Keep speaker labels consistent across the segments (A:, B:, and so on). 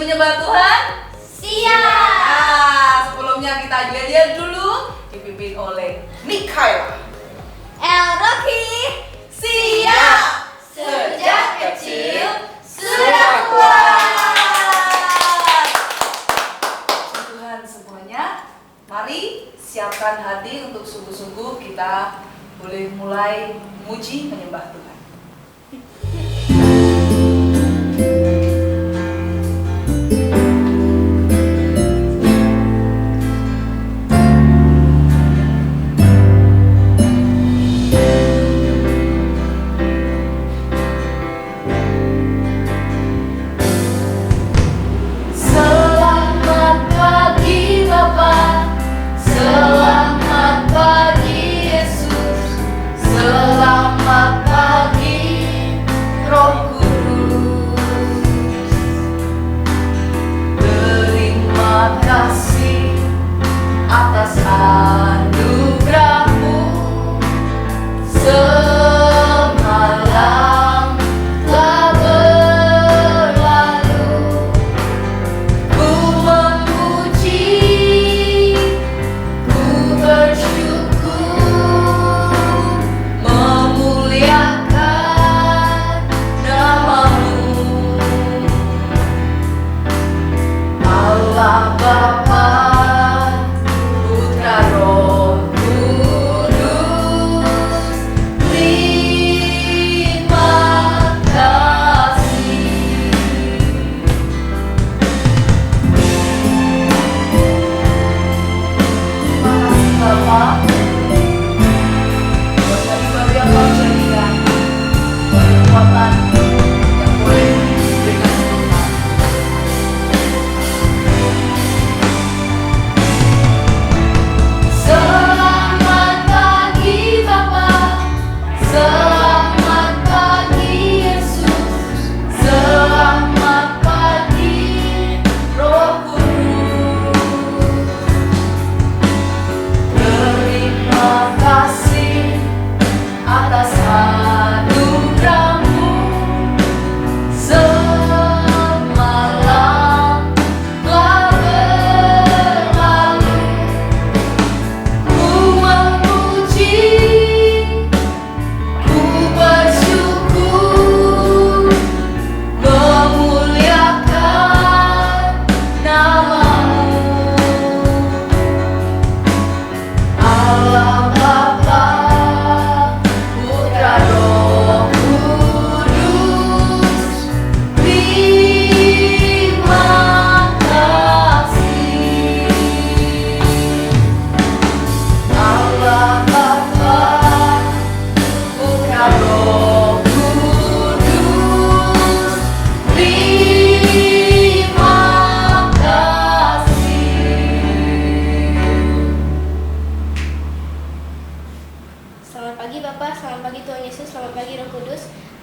A: menyembah Tuhan?
B: Siap.
A: Sebelumnya kita lihat dulu dipimpin oleh Mikaela.
B: El Rocky
A: Siap.
B: Sejak kecil sudah kuat.
A: Tuhan semuanya, mari siapkan hati untuk sungguh-sungguh kita boleh mulai memuji menyembah Tuhan.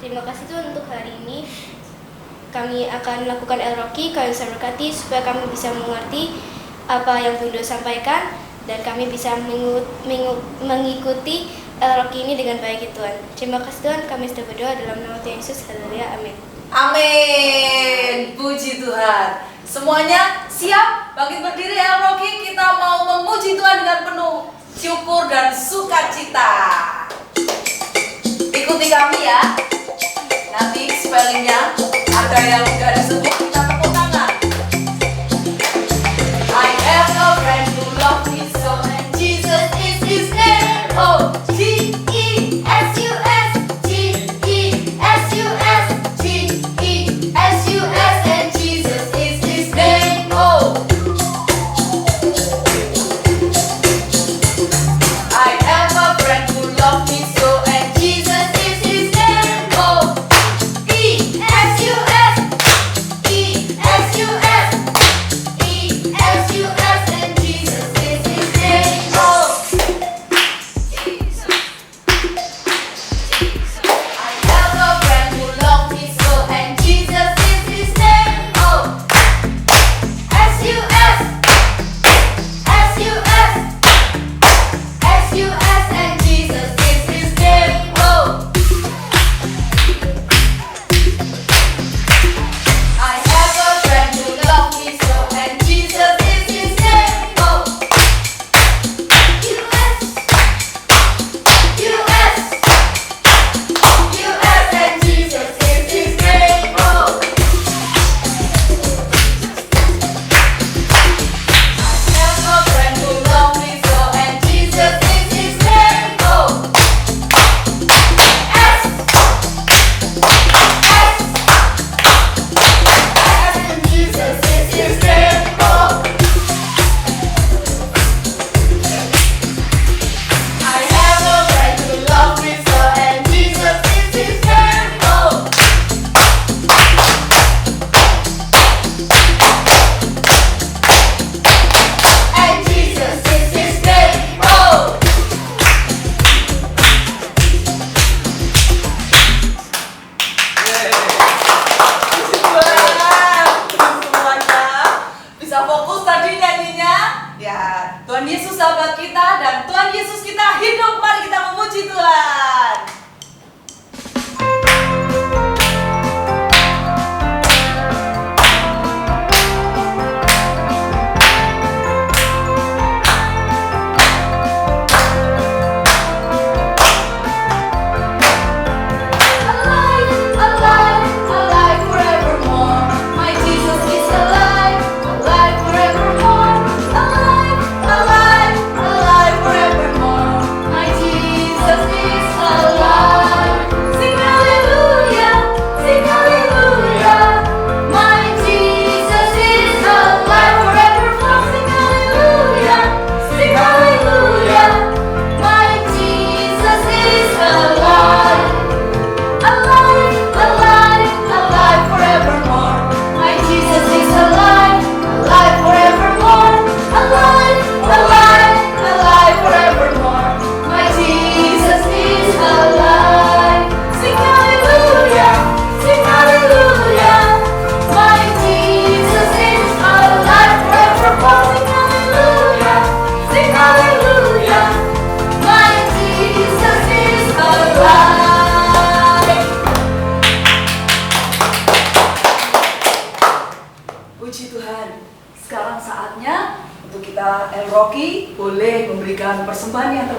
B: Terima kasih Tuhan untuk hari ini. Kami akan melakukan El Rocky, kami bisa berkati supaya kami bisa mengerti apa yang Tuhan sampaikan dan kami bisa mengikuti El Rocky ini dengan baik Tuhan. Terima kasih Tuhan, kami sudah berdoa dalam nama Tuhan Yesus. Haleluya, amin.
A: Amin. Puji Tuhan. Semuanya siap? Bangkit berdiri El Rocky, kita mau memuji Tuhan dengan penuh syukur dan sukacita. Ikuti kami ya. Nanti spellingnya ada yang gak disebut, kita tepuk tangan. I have a friend who loves me so, and Jesus is his name. Oh, Jesus.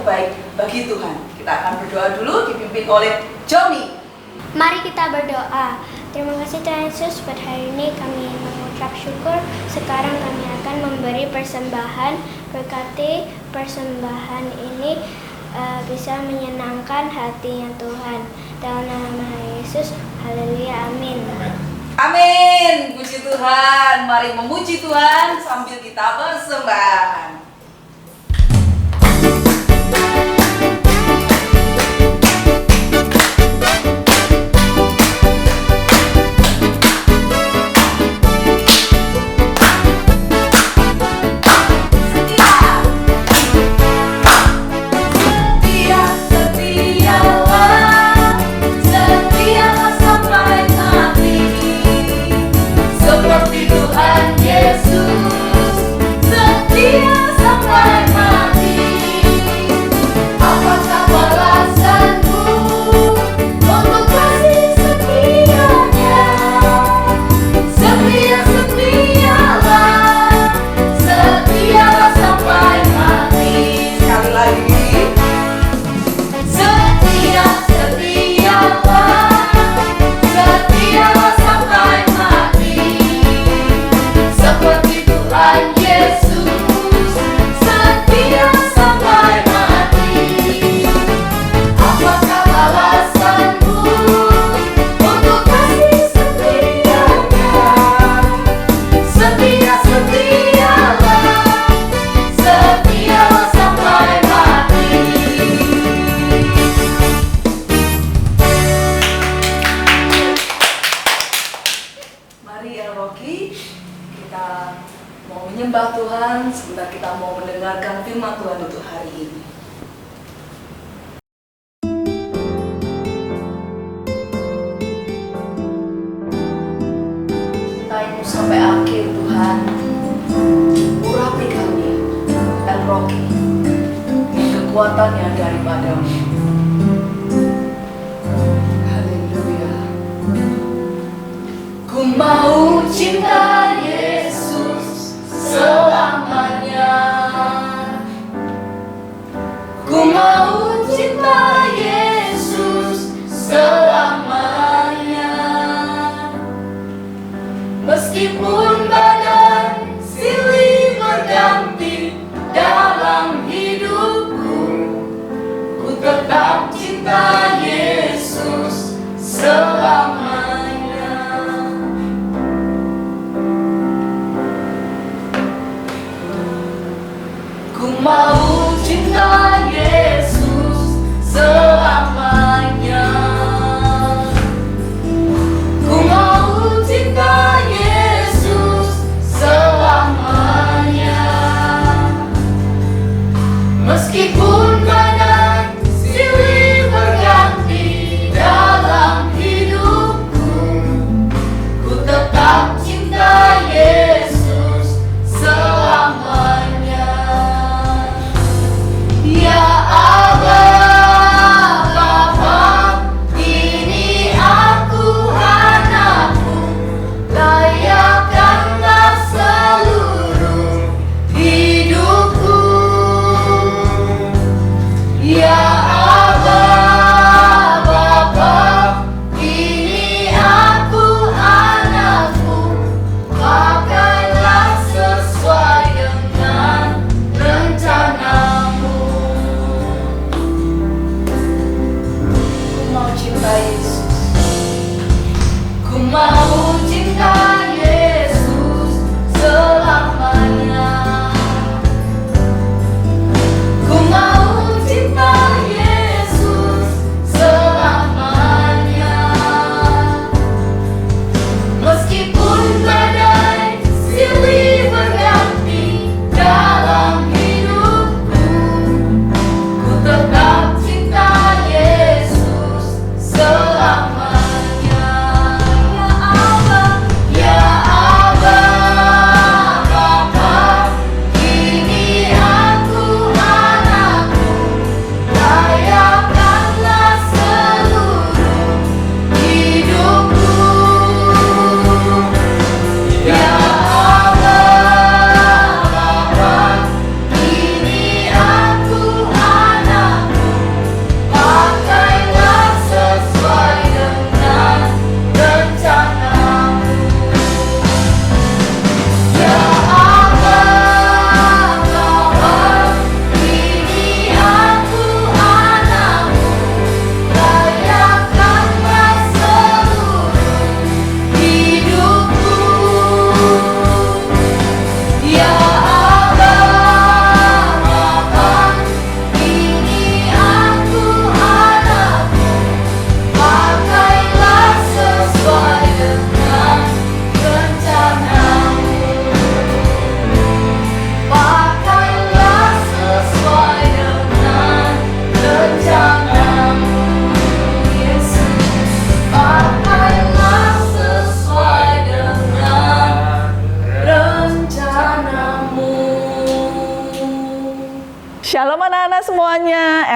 A: terbaik bagi Tuhan. Kita akan berdoa dulu dipimpin oleh Johnny.
B: Mari kita berdoa. Terima kasih Tuhan Yesus, pada hari ini kami mengucap syukur. Sekarang kami akan memberi persembahan. Berkati persembahan ini bisa menyenangkan hatinya Tuhan. Dalam nama Yesus, haleluya, amin.
A: Amin, puji Tuhan. Mari memuji Tuhan sambil kita bersembahan. Menyembah Tuhan, sebentar kita mau mendengarkan firman Tuhan untuk hari ini. Cinta-Mu sampai akhir Tuhan, urapi kami, El Rocky, kekuatan yang daripada-Mu. Haleluya. Ku mau cinta Yesus selamanya. Ku mau cinta Yesus selamanya. Meskipun badan silih berganti dalam hidupku, ku tetap cinta Yesus selamanya. Ku mau cinta Yesus selamanya. Ku mau cinta Yesus selamanya. Meskipun badan silih berganti dalam hidupku, ku tetap cinta Yesus selamanya. Ya Allah Bapa, ini aku anakmu, layakkanlah seluruh hidupku. Ya Allah Bapa, ini aku anakmu, pakailah sesuai dengan rencanamu. Ku mau cinta Yesus selamanya. Ku mau cinta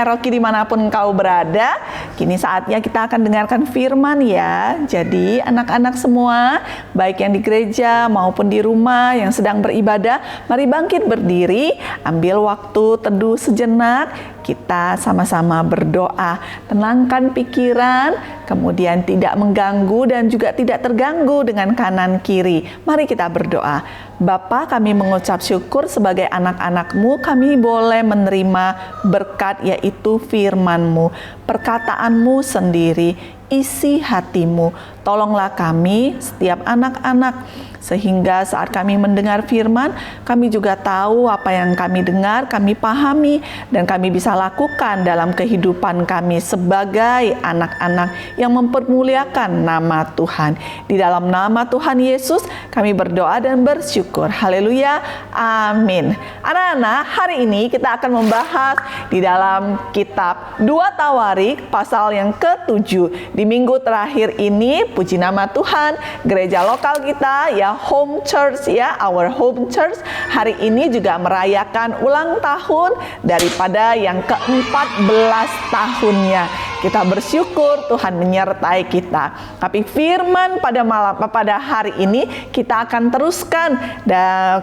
C: Eroki dimanapun engkau berada. Kini saatnya kita akan dengarkan firman ya. Jadi anak-anak semua, baik yang di gereja maupun di rumah yang sedang beribadah, mari bangkit berdiri, ambil waktu teduh sejenak, kita sama-sama berdoa, tenangkan pikiran, kemudian tidak mengganggu dan juga tidak terganggu dengan kanan kiri. Mari kita berdoa. Bapa, kami mengucap syukur sebagai anak-anak-Mu, kami boleh menerima berkat yaitu firman-Mu, perkataan-Mu sendiri, isi hati-Mu. Tolonglah kami, setiap anak-anak, sehingga saat kami mendengar firman, kami juga tahu apa yang kami dengar, kami pahami, dan kami bisa lakukan dalam kehidupan kami sebagai anak-anak yang mempermuliakan nama Tuhan. Di dalam nama Tuhan Yesus, kami berdoa dan bersyukur. Haleluya, amin. Anak-anak, hari ini kita akan membahas di dalam kitab 2 Tawarik, pasal yang ke-7. Di minggu terakhir ini, puji nama Tuhan, gereja lokal kita ya, home church ya, our home church hari ini juga merayakan ulang tahun daripada yang ke-14 tahunnya. Kita bersyukur Tuhan menyertai kita. Tapi firman pada hari ini kita akan teruskan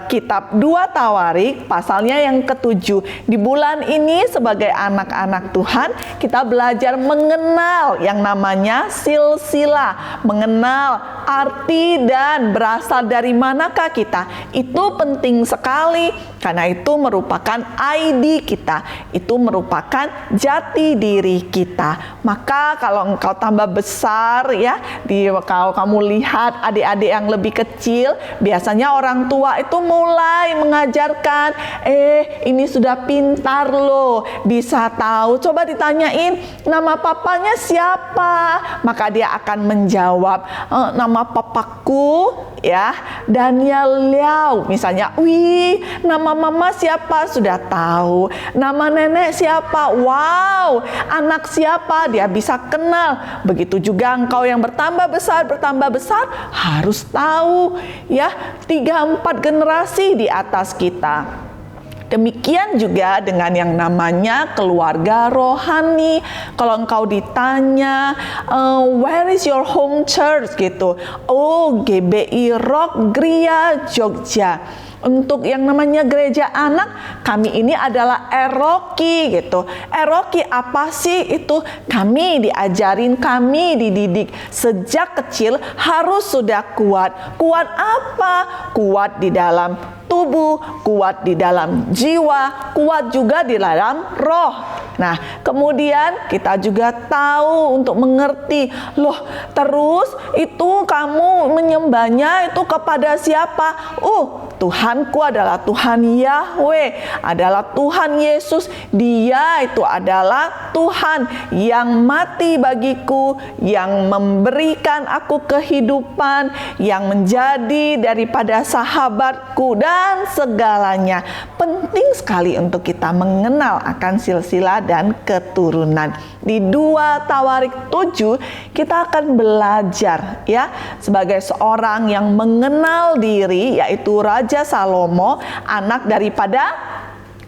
C: kitab 2 Tawarik pasalnya yang ke-7. Di bulan ini sebagai anak-anak Tuhan kita belajar mengenal yang namanya silsilah, mengenal arti dan berasal dari manakah kita. Itu penting sekali karena itu merupakan ID kita, itu merupakan jati diri kita. Maka kalau engkau tambah besar ya, kalau kamu lihat adik-adik yang lebih kecil, biasanya orang tua itu mulai mengajarkan, ini sudah pintar loh, bisa tahu. Coba ditanyain nama papanya siapa, maka dia akan menjawab, nama papaku ya Daniel Liao misalnya. Wih, nama mama siapa? Sudah tahu. Nama nenek siapa? Wow, anak siapa? Dia bisa kenal. Begitu juga engkau yang bertambah besar harus tahu ya 3-4 generasi di atas kita. Demikian juga dengan yang namanya keluarga rohani. Kalau engkau ditanya, where is your home church gitu. Oh, GBI Rock Gria Jogja. Untuk yang namanya gereja anak, kami ini adalah Eroki gitu. Eroki apa sih itu? Kami diajarin, kami dididik sejak kecil harus sudah kuat. Kuat apa? Kuat di dalam tubuh, kuat di dalam jiwa, kuat juga di dalam roh. Nah, kemudian kita juga tahu untuk mengerti, loh terus itu kamu menyembahnya itu kepada siapa? Tuhanku adalah Tuhan Yahweh, adalah Tuhan Yesus. Dia itu adalah Tuhan yang mati bagiku, yang memberikan aku kehidupan, yang menjadi daripada sahabatku dan segalanya. Penting sekali untuk kita mengenal akan silsilah dan keturunan. Di 2 Tawarik 7 kita akan belajar ya sebagai seorang yang mengenal diri, yaitu Raja Salomo, anak daripada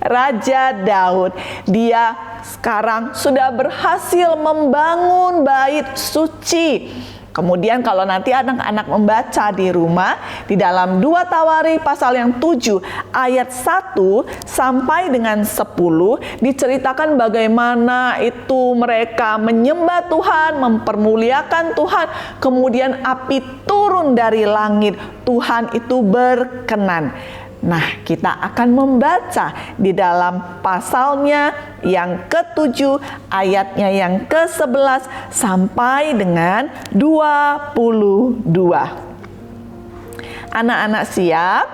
C: Raja Daud. Dia sekarang sudah berhasil membangun bait suci. Kemudian kalau nanti anak-anak membaca di rumah, di dalam 2 Tawarik pasal yang 7 ayat 1 sampai dengan 10 diceritakan bagaimana itu mereka menyembah Tuhan, mempermuliakan Tuhan, kemudian api turun dari langit, Tuhan itu berkenan. Nah, kita akan membaca di dalam pasalnya yang ke-7, ayatnya yang ke-11 sampai dengan 22. Anak-anak siap?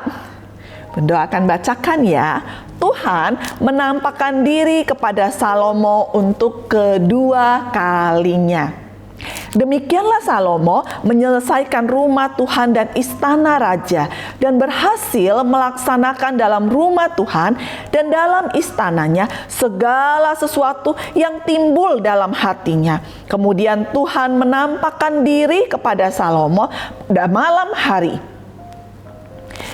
C: Bunda akan bacakan ya. Tuhan menampakkan diri kepada Salomo untuk kedua kalinya. Demikianlah Salomo menyelesaikan rumah Tuhan dan istana raja, dan berhasil melaksanakan dalam rumah Tuhan dan dalam istananya segala sesuatu yang timbul dalam hatinya. Kemudian Tuhan menampakkan diri kepada Salomo pada malam hari.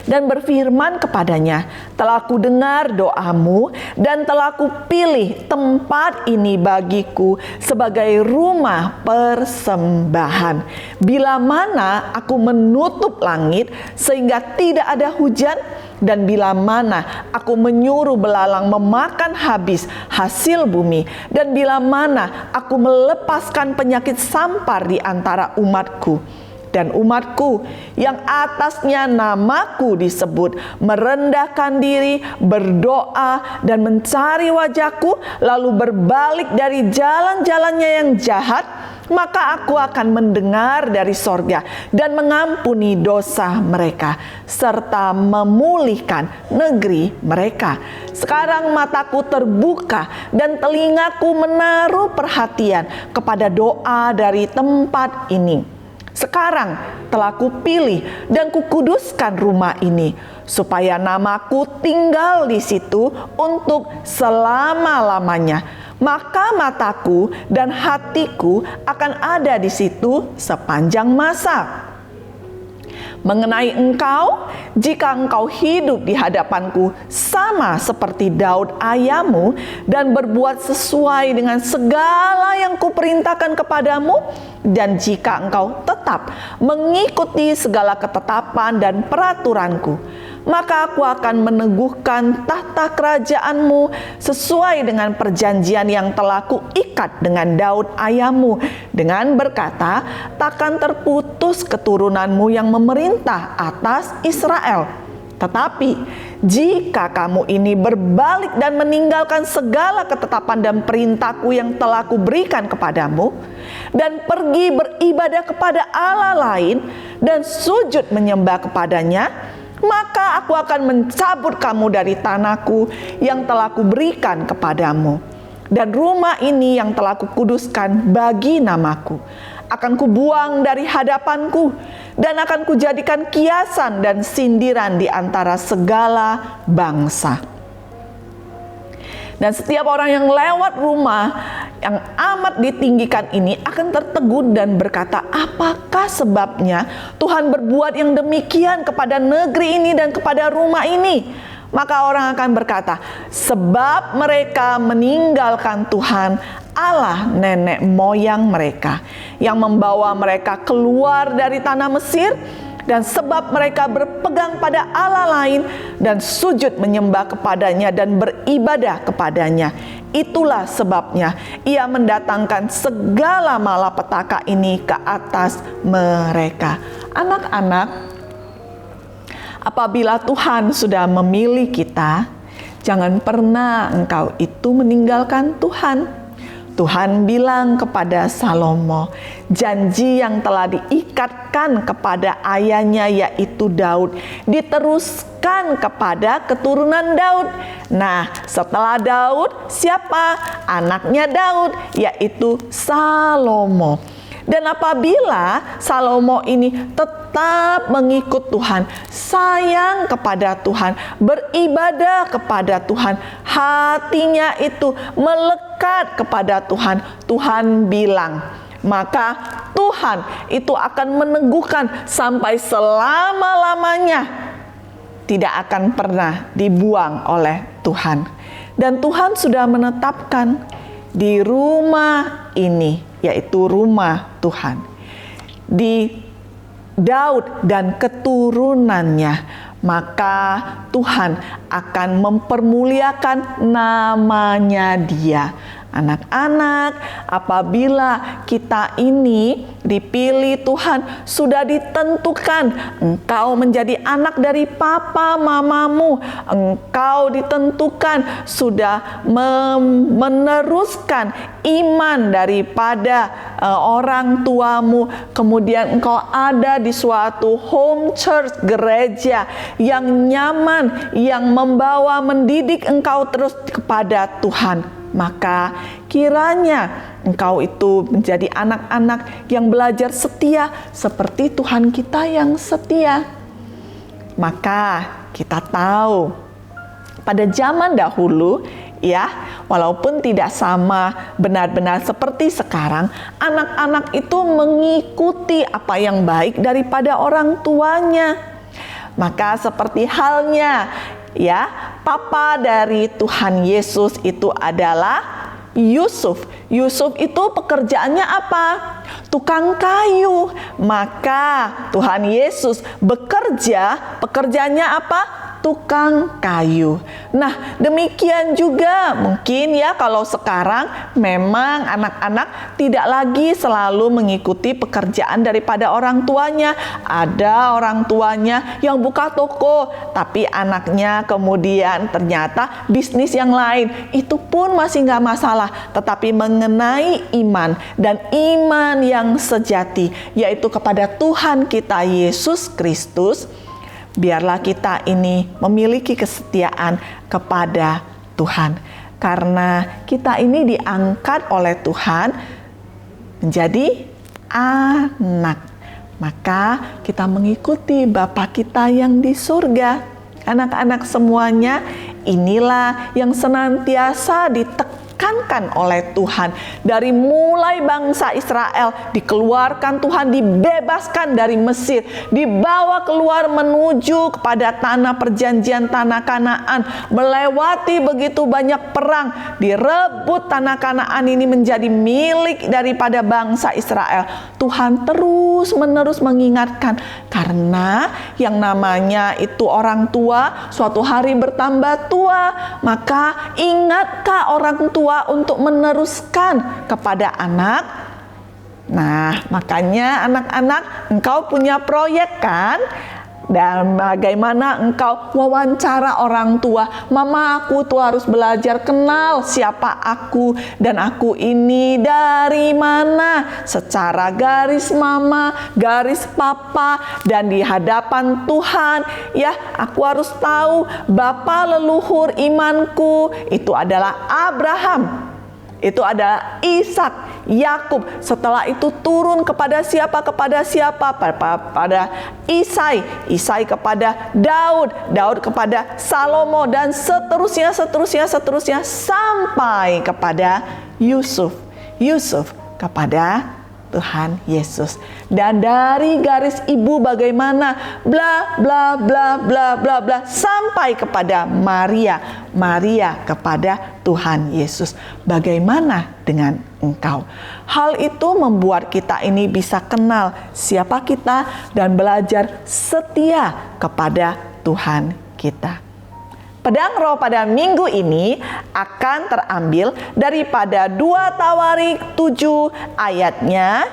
C: dan berfirman kepadanya, "Telah kudengar doamu dan telah kupilih tempat ini bagiku sebagai rumah persembahan. Bila mana aku menutup langit sehingga tidak ada hujan, dan bila mana aku menyuruh belalang memakan habis hasil bumi, dan bila mana aku melepaskan penyakit sampar di antara umatku, dan umatku yang atasnya namaku disebut merendahkan diri, berdoa dan mencari wajahku, lalu berbalik dari jalan-jalannya yang jahat, maka aku akan mendengar dari sorga dan mengampuni dosa mereka, serta memulihkan negeri mereka. Sekarang mataku terbuka dan telingaku menaruh perhatian kepada doa dari tempat ini. Sekarang telah kupilih dan kukuduskan rumah ini, supaya namaku tinggal di situ untuk selama-lamanya. Maka mataku dan hatiku akan ada di situ sepanjang masa. Mengenai engkau, jika engkau hidup di hadapanku sama seperti Daud ayahmu dan berbuat sesuai dengan segala yang kuperintahkan kepadamu, dan jika engkau tetap mengikuti segala ketetapan dan peraturanku, maka aku akan meneguhkan tahta kerajaanmu sesuai dengan perjanjian yang telah kuikat dengan Daud ayahmu, dengan berkata, takkan terputus keturunanmu yang memerintah atas Israel. Tetapi jika kamu ini berbalik dan meninggalkan segala ketetapan dan perintahku yang telah kuberikan kepadamu, dan pergi beribadah kepada Allah lain dan sujud menyembah kepadanya, maka aku akan mencabut kamu dari tanahku yang telah kuberikan kepadamu, dan rumah ini yang telah kukuduskan bagi namaku akan kubuang dari hadapanku, dan akan kujadikan kiasan dan sindiran di antara segala bangsa. Dan setiap orang yang lewat rumah yang amat ditinggikan ini akan tertegun dan berkata, apakah sebabnya Tuhan berbuat yang demikian kepada negeri ini dan kepada rumah ini? Maka orang akan berkata, sebab mereka meninggalkan Tuhan Allah nenek moyang mereka yang membawa mereka keluar dari tanah Mesir, dan sebab mereka berpegang pada Allah lain dan sujud menyembah kepadanya dan beribadah kepadanya. Itulah sebabnya ia mendatangkan segala malapetaka ini ke atas mereka. Anak-anak, apabila Tuhan sudah memilih kita, jangan pernah engkau itu meninggalkan Tuhan. Tuhan bilang kepada Salomo, janji yang telah diikatkan kepada ayahnya yaitu Daud diteruskan kepada keturunan Daud. Nah, setelah Daud, siapa? Anaknya Daud, yaitu Salomo. Dan apabila Salomo ini tetap mengikut Tuhan, sayang kepada Tuhan, beribadah kepada Tuhan, hatinya itu melekat kepada Tuhan, Tuhan bilang, maka Tuhan itu akan meneguhkan sampai selama-lamanya, tidak akan pernah dibuang oleh Tuhan. Dan Tuhan sudah menetapkan di rumah ini, yaitu rumah Tuhan, di Daud dan keturunannya, maka Tuhan akan mempermuliakan namanya dia. Anak-anak, apabila kita ini dipilih Tuhan, sudah ditentukan engkau menjadi anak dari papa mamamu, engkau ditentukan sudah meneruskan iman daripada orang tuamu, kemudian engkau ada di suatu home church, gereja yang nyaman, yang membawa mendidik engkau terus kepada Tuhan. Maka kiranya engkau itu menjadi anak-anak yang belajar setia seperti Tuhan kita yang setia. Maka kita tahu pada zaman dahulu, ya, walaupun tidak sama benar-benar seperti sekarang, anak-anak itu mengikuti apa yang baik daripada orang tuanya. Maka seperti halnya ya, papa dari Tuhan Yesus itu adalah Yusuf. Yusuf itu pekerjaannya apa? Tukang kayu. Maka Tuhan Yesus bekerja, pekerjaannya apa? Tukang kayu. Nah, demikian juga mungkin ya kalau sekarang memang anak-anak tidak lagi selalu mengikuti pekerjaan daripada orang tuanya. Ada orang tuanya yang buka toko, tapi anaknya kemudian ternyata bisnis yang lain. Itu pun masih nggak masalah. Tetapi mengenai iman dan iman yang sejati, yaitu kepada Tuhan kita Yesus Kristus, biarlah kita ini memiliki kesetiaan kepada Tuhan. Karena kita ini diangkat oleh Tuhan menjadi anak. Maka kita mengikuti Bapa kita yang di surga. Anak-anak semuanya, inilah yang senantiasa ditekankan oleh Tuhan. Dari mulai bangsa Israel dikeluarkan Tuhan, dibebaskan dari Mesir, dibawa keluar menuju kepada tanah perjanjian, tanah Kanaan, melewati begitu banyak perang, direbut tanah Kanaan ini menjadi milik daripada bangsa Israel. Tuhan terus-menerus mengingatkan, karena yang namanya itu orang tua suatu hari bertambah tua, maka ingatkah orang tua untuk meneruskan kepada anak? Nah, makanya anak-anak, engkau punya proyek kan? Dan bagaimana engkau wawancara orang tua? Mama, aku tuh harus belajar kenal siapa aku dan aku ini dari mana, secara garis mama, garis papa, dan di hadapan Tuhan ya, aku harus tahu bapa leluhur imanku itu adalah Abraham, itu adalah Ishak, Yakub. Setelah itu turun kepada siapa? Kepada siapa? Pada Isai. Isai kepada Daud. Daud kepada Salomo, dan seterusnya sampai kepada Yusuf. Yusuf kepada Tuhan Yesus. Dan dari garis ibu bagaimana? Bla bla bla bla bla bla sampai kepada Maria. Maria kepada Tuhan Yesus. Bagaimana dengan engkau? Hal itu membuat kita ini bisa kenal siapa kita dan belajar setia kepada Tuhan kita. Pedang Roh pada minggu ini akan terambil daripada 2 Tawarik 7 ayatnya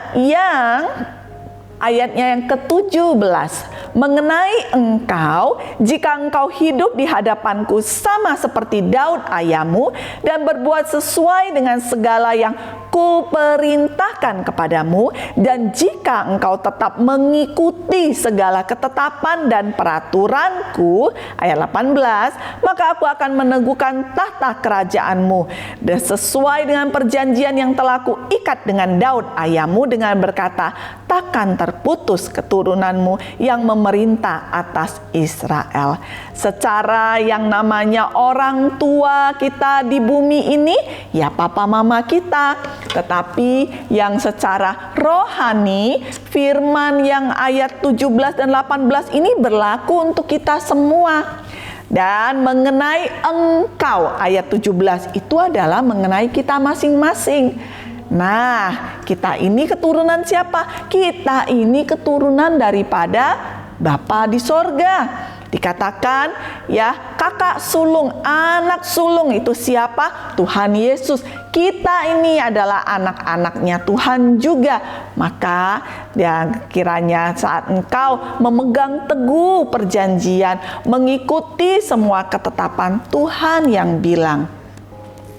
C: yang ke-17. Mengenai engkau, jika engkau hidup di hadapanku sama seperti Daud ayahmu dan berbuat sesuai dengan segala yang kuperintahkan kepadamu, dan jika engkau tetap mengikuti segala ketetapan dan peraturanku, ayat 18, maka aku akan meneguhkan tahta kerajaanmu dan sesuai dengan perjanjian yang telah kuikat dengan Daud ayahmu dengan berkata, takkan terputus keturunanmu yang memerintah atas Israel. Secara yang namanya orang tua kita di bumi ini, ya papa mama kita. Tetapi yang secara rohani, firman yang ayat 17 dan 18 ini berlaku untuk kita semua. Dan mengenai engkau, ayat 17 itu adalah mengenai kita masing-masing. Nah, kita ini keturunan siapa? Kita ini keturunan daripada Bapa di sorga. Dikatakan ya, kakak sulung, anak sulung itu siapa? Tuhan Yesus. Kita ini adalah anak-anaknya Tuhan juga. Maka ya, kiranya saat engkau memegang teguh perjanjian, mengikuti semua ketetapan Tuhan yang bilang,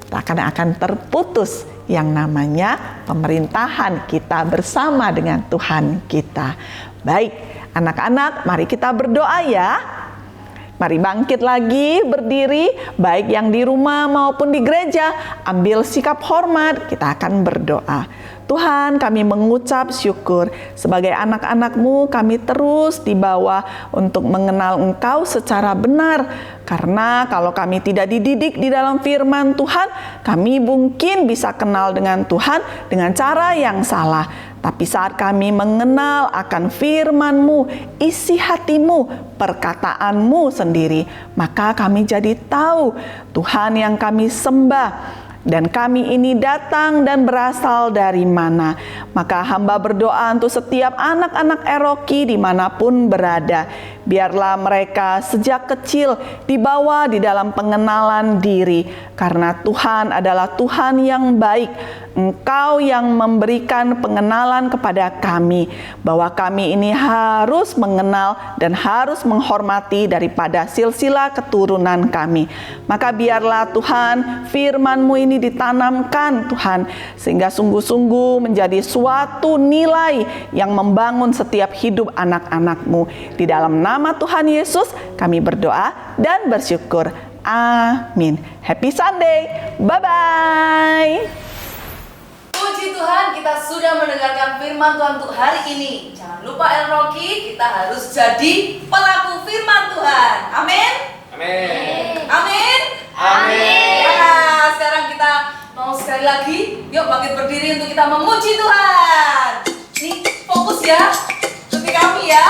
C: takkan akan terputus yang namanya pemerintahan kita bersama dengan Tuhan kita. Baik, anak-anak, mari kita berdoa ya. Mari bangkit lagi, berdiri, baik yang di rumah maupun di gereja. Ambil sikap hormat, kita akan berdoa. Tuhan, kami mengucap syukur. Sebagai anak-anak-Mu, kami terus dibawa untuk mengenal Engkau secara benar. Karena kalau kami tidak dididik di dalam firman Tuhan, kami mungkin bisa kenal dengan Tuhan dengan cara yang salah. Tapi saat kami mengenal akan firman-Mu, isi hati-Mu, perkataan-Mu sendiri, maka kami jadi tahu Tuhan yang kami sembah. Dan kami ini datang dan berasal dari mana. Maka hamba berdoa untuk setiap anak-anak Eroki dimanapun berada. Biarlah mereka sejak kecil dibawa di dalam pengenalan diri. Karena Tuhan adalah Tuhan yang baik. Engkau yang memberikan pengenalan kepada kami. Bahwa kami ini harus mengenal dan harus menghormati daripada silsilah keturunan kami. Maka biarlah Tuhan firman-Mu ini ditanamkan Tuhan, sehingga sungguh-sungguh menjadi suatu nilai yang membangun setiap hidup anak-anak-Mu. Di dalam nama Tuhan Yesus kami berdoa dan bersyukur. Amin. Happy Sunday. Bye-bye.
A: Puji Tuhan, kita sudah mendengarkan firman Tuhan untuk hari ini. Jangan lupa Elroki, kita harus jadi pelaku firman Tuhan. Amin.
D: Amin.
A: Amin.
D: Amin.
A: Ya, sekarang kita mau sekali lagi, yuk bangkit berdiri untuk kita memuji Tuhan. Nih, fokus ya, seperti kami ya.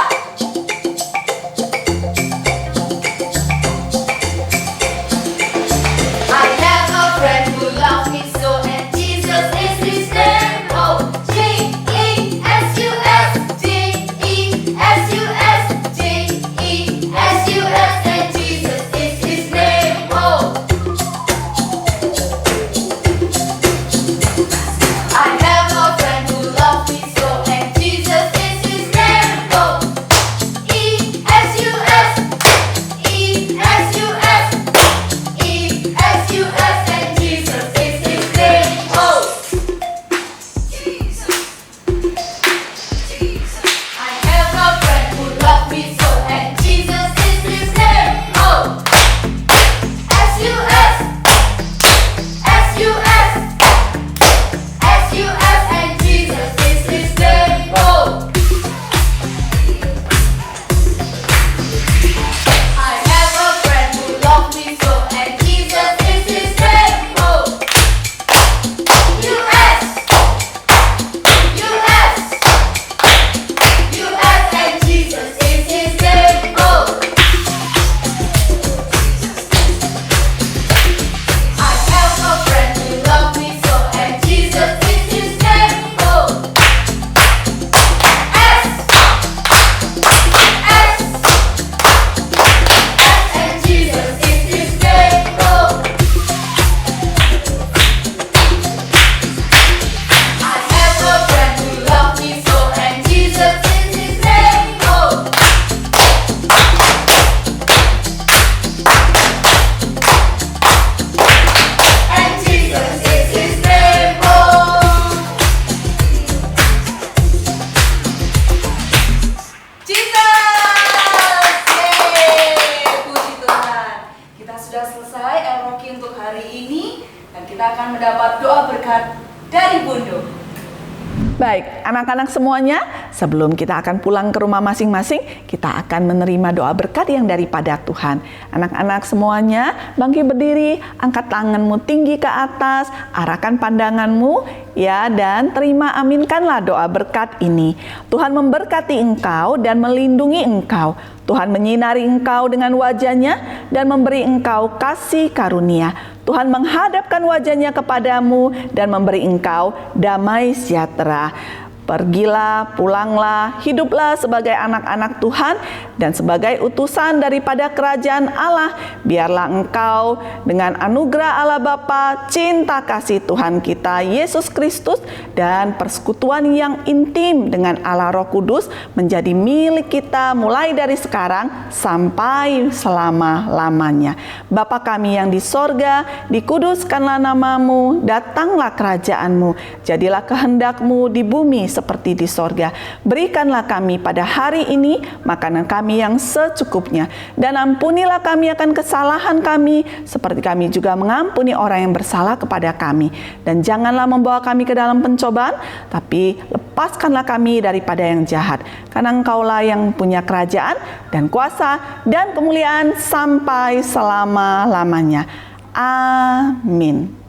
A: I have a friend who loves me so, and Jesus is his name. Oh, J-E-S-U-S, J-E-S-U-S, J-E-S-U-S, and Jesus is his name. Oh, I have a friend who loves me so, and Jesus is his name. Oh, E-S-U-S, E-S-U-S, E-S-U-S, and Jesus is his name. Oh, I have a friend who loves me so, and Jesus is his name. Oh, S-U-S, S-U-S, S-U-S, and Jesus is his name. Oh, I have a friend who loves me so, and Jesus is his name. Oh, U-S, U-S, U-S, and Jesus is his name. Oh, I have a friend who loves me so, and Jesus is his name. Oh, S, S, and Jesus is his name. Oh, I have a friend who loves me so, and Jesus is his name. Oh, and Jesus is his name. Oh, Jesus! Yeay! Puji Tuhan. Kita sudah selesai Elroki untuk hari ini, dan kita akan mendapat doa berkat dari Bundo.
C: Baik, anak-anak semuanya, sebelum kita akan pulang ke rumah masing-masing, kita akan menerima doa berkat yang daripada Tuhan. Anak-anak semuanya, bangkit berdiri, angkat tanganmu tinggi ke atas, arahkan pandanganmu, ya, dan terima aminkanlah doa berkat ini. Tuhan memberkati engkau dan melindungi engkau. Tuhan menyinari engkau dengan wajah-Nya dan memberi engkau kasih karunia. Tuhan menghadapkan wajah-Nya kepadamu dan memberi engkau damai sejahtera. Pergilah, pulanglah, hiduplah sebagai anak-anak Tuhan dan sebagai utusan daripada kerajaan Allah. Biarlah engkau dengan anugerah Allah Bapa, cinta kasih Tuhan kita Yesus Kristus, dan persekutuan yang intim dengan Allah Roh Kudus menjadi milik kita mulai dari sekarang sampai selama-lamanya. Bapa kami yang di sorga, dikuduskanlah namamu, datanglah kerajaanmu, jadilah kehendak-Mu di bumi seperti di sorga. Berikanlah kami pada hari ini makanan kami yang secukupnya, dan ampunilah kami akan kesalahan kami, seperti kami juga mengampuni orang yang bersalah kepada kami. Dan janganlah membawa kami ke dalam pencobaan, tapi lepaskanlah kami daripada yang jahat. Karena Engkaulah yang punya kerajaan dan kuasa dan kemuliaan sampai selama-lamanya. Amin.